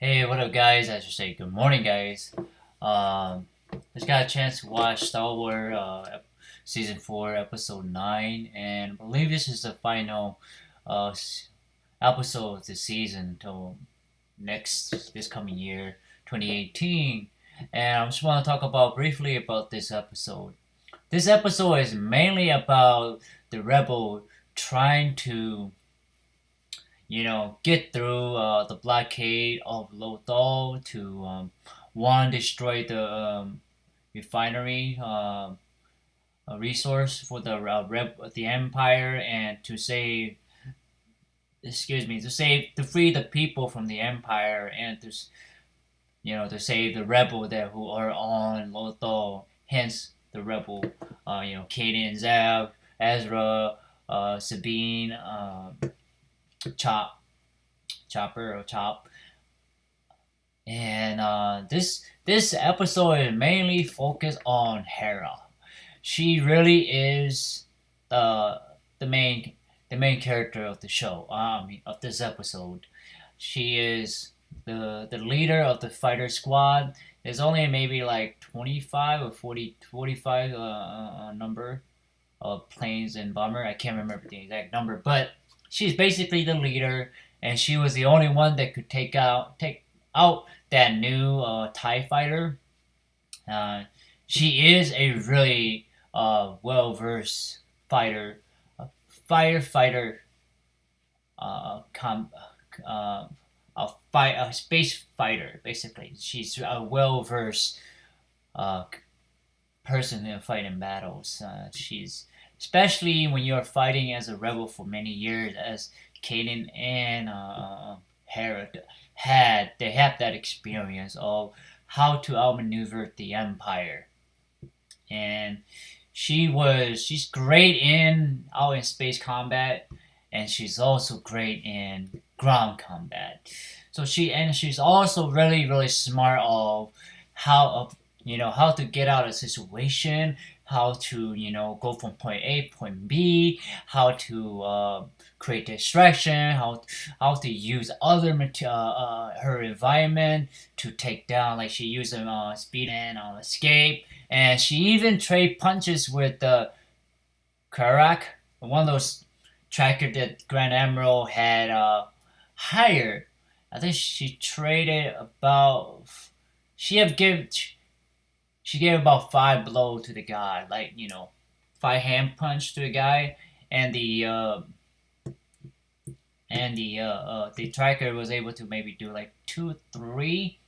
Hey, what up, guys? I should say good morning, guys. Um, just got a chance to watch Star Wars Season 4, Episode 9, and I believe this is the final episode of the season until this coming year, 2018. And I just want to talk about briefly about this episode. This episode is mainly about the rebel trying to get through the blockade of Lothal to one destroy the refinery resource for the Empire and to save to free the people from the Empire and to save the rebel there who are on Lothal. Hence the rebel, Kaden, Zav, Ezra, Sabine, Chop, Chopper or Chop, and this episode is mainly focused on Hera. She really is the main character of the show. Of this episode, she is the leader of the fighter squad. There's only maybe like 25 or 45 number of planes and bomber. I can't remember the exact number, but she's basically the leader, and she was the only one that could take out that new Tie fighter. Uh, she is a really well versed fighter, firefighter, com, a space fighter. Basically, she's a well versed uh, person in fighting battles. She's especially when you're fighting as a rebel for many years, as Kaden and Hera they have that experience of how to outmaneuver the Empire, and she's great out in space combat, and she's also great in ground combat. She's also really smart of how to get out of a situation, how to go from point A to point B, how to create distraction, how to use her environment to take down, like she used speed and escape, and she even trade punches with the Karak, one of those tracker that Grand Admiral had hired. I think she traded about she have give she gave about 5 blows to the guy, like 5 hand punch to the guy, and the tracker was able to maybe do like 2 3.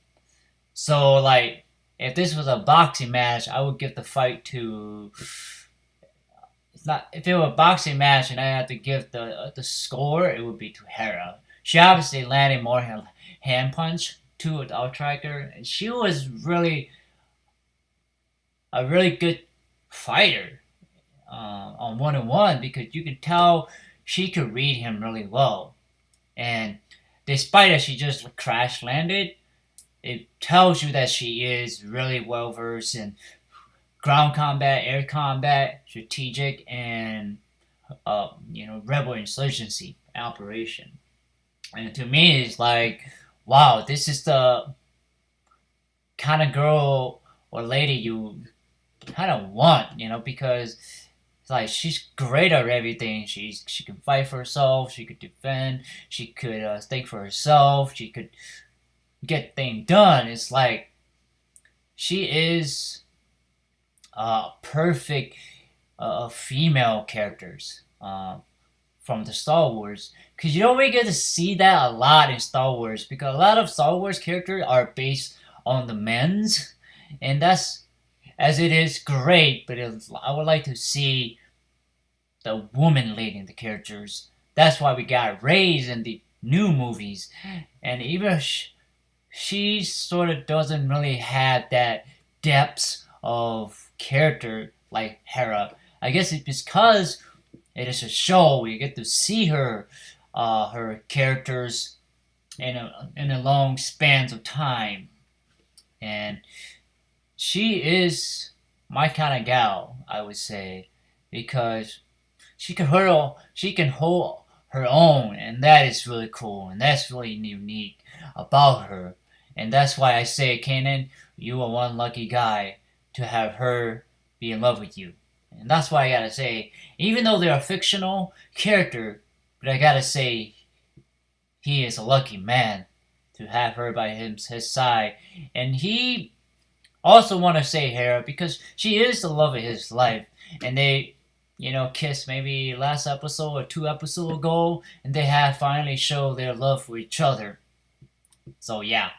So like if this was a boxing match, I would give the fight to. It's not if it were a boxing match and I had to give the score, it would be to Hera. She obviously landed more hand punch to our tracker, and she was really a really good fighter on 1-on-1 because you could tell she could read him really well. And despite that she just crash landed, it tells you that she is really well versed in ground combat, air combat, strategic, and rebel insurgency operation. And to me, it's like, wow, this is the kind of girl or lady you kind of want, because it's like she's great at everything. She can fight for herself. She could defend. She could think for herself. She could get things done. It's like she is perfect female characters from the Star Wars, because you don't really get to see that a lot in Star Wars, because a lot of Star Wars characters are based on the men's, and that's as it is great, but I would like to see the woman leading the characters. That's why we got raised in the new movies, and even she sort of doesn't really have that depth of character like Hera. I guess it's because it is a show. We get to see her characters in a long spans of time, and she is my kind of gal, I would say, because she can hold her own, and that is really cool, and that's really unique about her. and that's why I say, Kanan, you are one lucky guy to have her be in love with you. And that's why I gotta say, even though they're a fictional character, but I gotta say, he is a lucky man to have her by his side. And he also want to say Hera because she is the love of his life. And they, kissed maybe last episode or 2 episodes ago, and they have finally showed their love for each other. So yeah,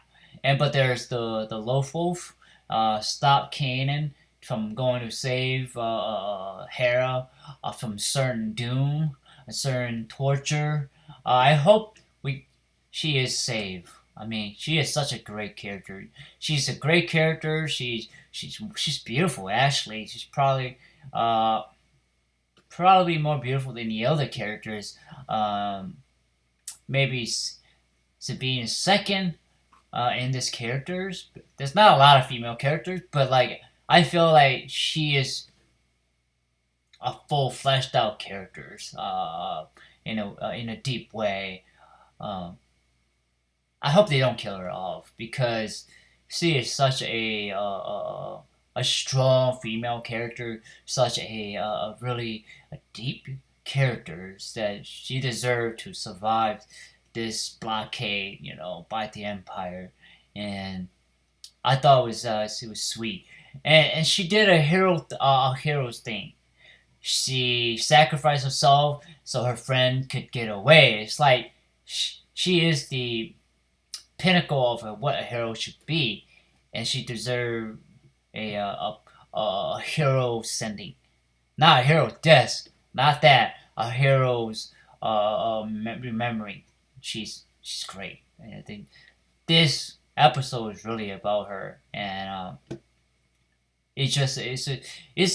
but there's the Loaf Wolf, stop Kanan from going to save Hera from certain doom, a certain torture. I hope she is saved. I mean, she is such a great character. She's a great character. She's beautiful. Actually, she's probably more beautiful than the other characters. Maybe Sabine is second in this characters. There's not a lot of female characters, but like I feel like she is a full fleshed out characters in a deep way. Um, I hope they don't kill her off because she is such a strong female character, such a really a deep character that she deserved to survive this blockade, by the Empire, and I thought it was sweet, and she did a hero's thing. She sacrificed herself so her friend could get away. It's like she is the pinnacle of what a hero should be, and she deserved a hero sending, not a hero death, not that a hero's remembering. She's great, and I think this episode is really about her, and it's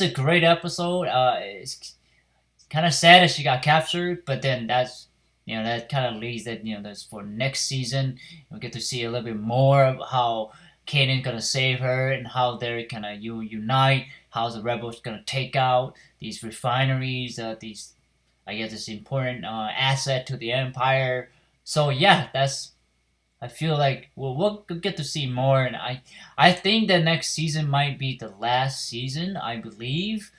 a great episode. It's kind of sad that she got captured, but then that kind of leads that that's for next season. We get to see a little bit more of how Kanan gonna save her and how they're gonna unite. How the rebels gonna take out these refineries. These I guess this important asset to the Empire. So yeah, I feel like we'll get to see more, and I think the next season might be the last season. I believe.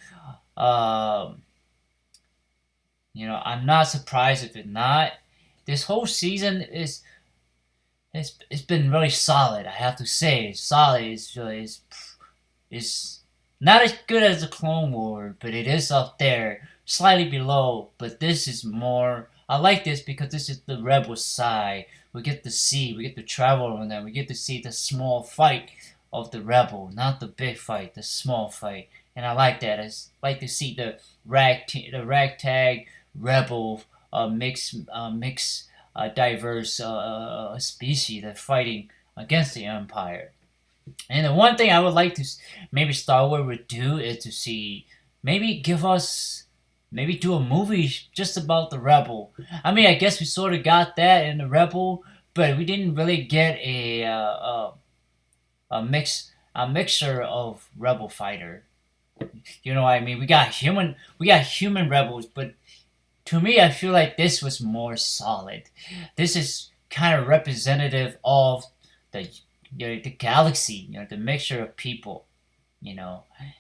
I'm not surprised if it's not. This whole season it's been really solid. I have to say, solid is not as good as the Clone War, but it is up there, slightly below. But this is more. I like this because this is the rebel side. We get to travel on them. We get to see the small fight of the rebel, not the big fight, the small fight, and I like that. I like to see the ragtag rebel diverse species that fighting against the Empire. And the one thing I would like to maybe Star Wars would do is to see maybe do a movie just about the Rebel. I mean, I guess we sort of got that in the Rebel, but we didn't really get a mixture of Rebel fighter. You know what I mean? We got human rebels, but to me, I feel like this was more solid. This is kind of representative of the the galaxy, the mixture of people,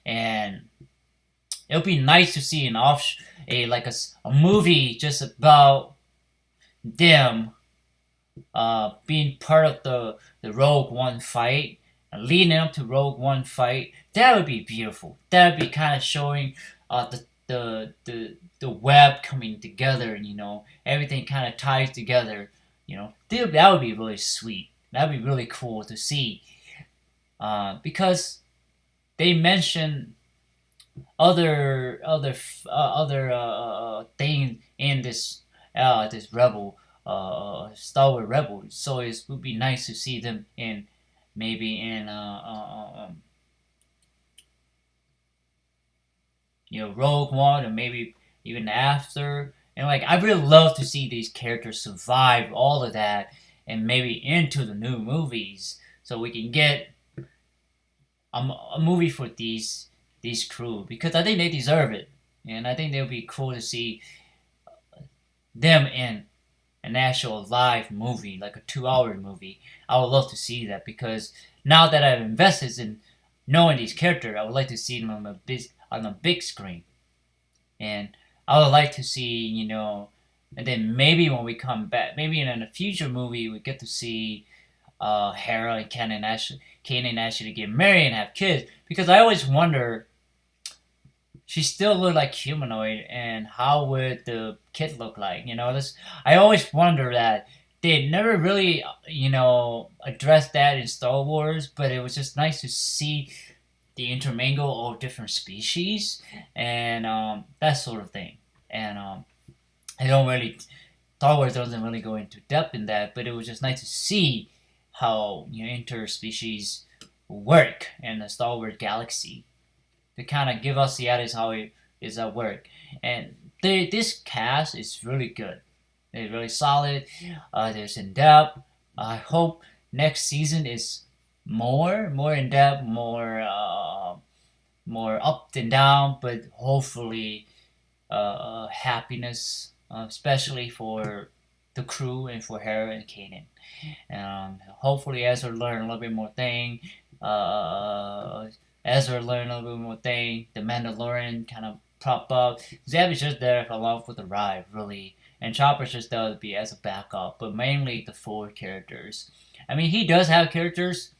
and it would be nice to see a movie just about them being part of the Rogue One fight, leading up to Rogue One fight. That would be beautiful. That would be kind of showing the web coming together, and everything kind of ties together. That would be really sweet. That would be really cool to see, because they mention other things in this Rebel Star Wars Rebels. So it would be nice to see them in maybe in Rogue One, or maybe even after. And I really love to see these characters survive all of that, and maybe into the new movies, so we can get a movie for these crew, because I think they deserve it, and I think it would be cool to see them in an actual live movie, like a 2 hour movie. I would love to see that because now that I've invested in knowing these characters, I would like to see them on a big screen, and I would like to see, and then maybe when we come back, maybe in a future movie, we get to see Hera and Kanan actually get married and have kids. Because I always wonder, she still look like humanoid, and how would the kid look like? This I always wonder that they never really, addressed that in Star Wars. But it was just nice to see the intermingle of different species and that sort of thing. And I don't really Star Wars doesn't really go into depth in that, but it was just nice to see how interspecies work in the Star Wars galaxy to kind of give us the ideas how it is at work. And this cast is really good. They're really solid. There's in depth. I hope next season is more in depth, more up and down, but hopefully happiness, especially for the crew and for Hera and Kanan. Hopefully Ezra learn a little bit more thing. Ezra learn a little bit more thing. The Mandalorian kind of prop up. Zeb is just there along for the ride, really. And Chopper's just there to be as a backup, but mainly the 4 characters. I mean, he does have characters.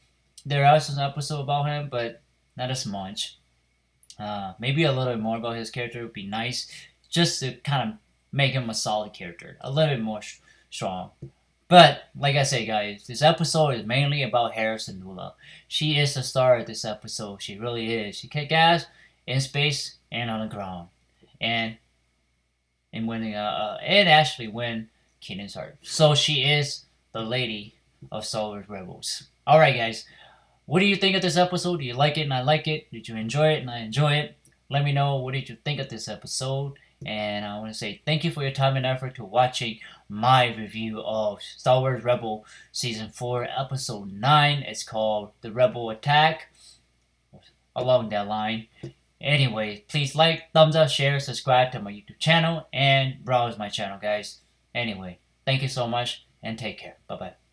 There are some episodes about him, but not as much. Maybe a little bit more about his character would be nice, just to kind of make him a solid character, a little bit more strong. But like I say, guys, this episode is mainly about Hera Syndulla. She is the star of this episode. She really is. She kick ass in space and on the ground, and winning and actually win Kanan's heart. So she is the lady of Star Wars Rebels. All right, guys. What do you think of this episode? Do you like it and I like it? Did you enjoy it and I enjoy it? Let me know what did you think of this episode. And I want to say thank you for your time and effort to watching my review of Star Wars Rebel Season 4, Episode 9. It's called The Rebel Attack. Along that line. Anyway, please like, thumbs up, share, subscribe to my YouTube channel, and browse my channel, guys. Anyway, thank you so much, and take care. Bye-bye.